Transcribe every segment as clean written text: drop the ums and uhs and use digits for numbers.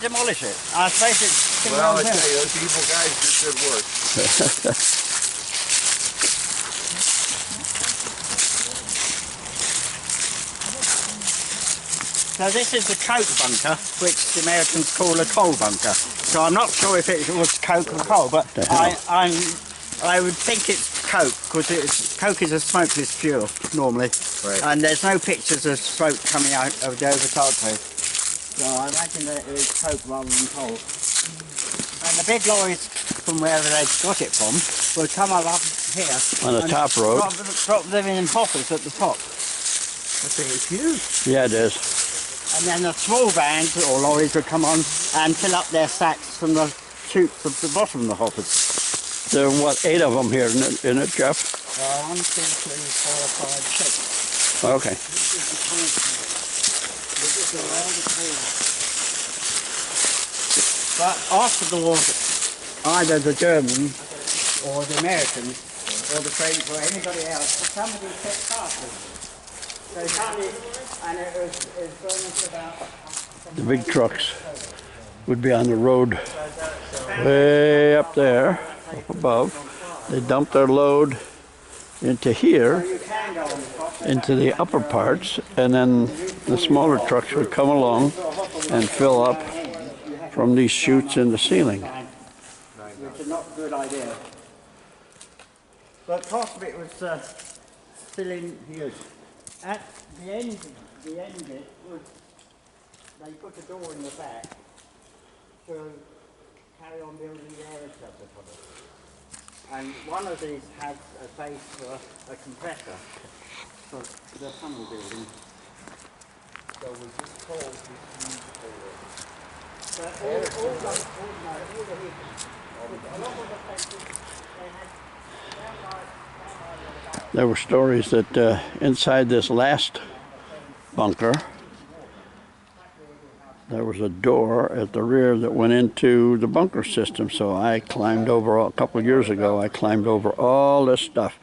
Demolish it. I suppose it's... Well, I tell you, those evil guys did good work. So this is the coke bunker, which the Americans call a coal bunker. So I'm not sure if it was coke or coal, but I would think it's coke, because coke is a smokeless fuel, normally. Right. And there's no pictures of smoke coming out of the overtop tube. So I imagine that it was coke rather than coal. And the big lorries, from wherever they got it from, would come up here. On the top road. Drop them in hoppers at the top. That thing is huge. Yeah, it is. And then the small vans or lorries would come on and fill up their sacks from the chutes of the bottom of the hoppers. There are, what, 8 of them here, isn't it, Jeff? 1, 2, 3, 4, 5, 6. Okay. But after the war, either the Germans or the Americans or the French or anybody else, somebody set fire to them. So somebody, and it was burning to about... The big trucks would be on the road way up there, up above. They dump their load into here, into the upper parts, and then the smaller trucks would come along and fill up from these chutes in the ceiling. Which is not a good idea. But part of it was still in use. At the end bit would they put a door in the back to carry on building the air shelter for it. And one of these has a base for a compressor for the tunnel building. So we just called this musical room. But all the heaters, a lot of the places, they had There were stories that inside this last bunker, there was a door at the rear that went into the bunker system. So I climbed over, a couple of years ago, I climbed over all this stuff.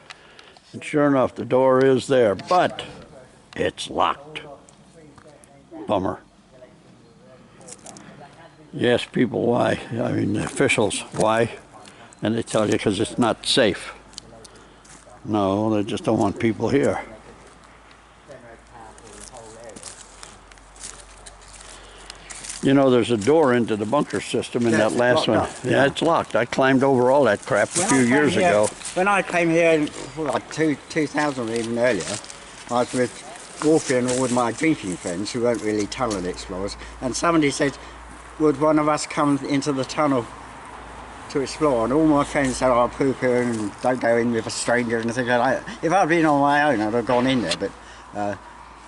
And sure enough, the door is there, but it's locked. Bummer. You ask people why, I mean the officials why, and they tell you because it's not safe. No, they just don't want people here. You know, there's a door into the bunker system in that last one. Yeah, it's locked. I climbed over all that crap a few years ago. When I came here, like 2000 or even earlier, I was with Wolfie and all with my drinking friends who weren't really tunnel explorers, and somebody said, would one of us come into the tunnel to explore? And all my friends said, oh, poo-poo, and don't go in with a stranger and anything like that. If I'd been on my own, I'd have gone in there, but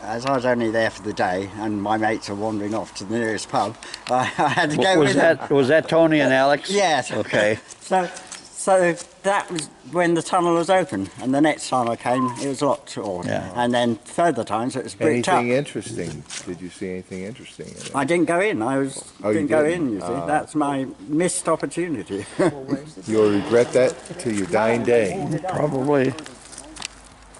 as I was only there for the day and my mates are wandering off to the nearest pub, I had to go with them. Was that Tony and Alex? Yes. Okay. So that was when the tunnel was open, and the next time I came, it was locked. Yeah. And then further times it was bricked up. Anything interesting? Did you see anything interesting in it? I didn't go in. Didn't go in, you see. That's my missed opportunity. You'll regret that till your dying day. Probably.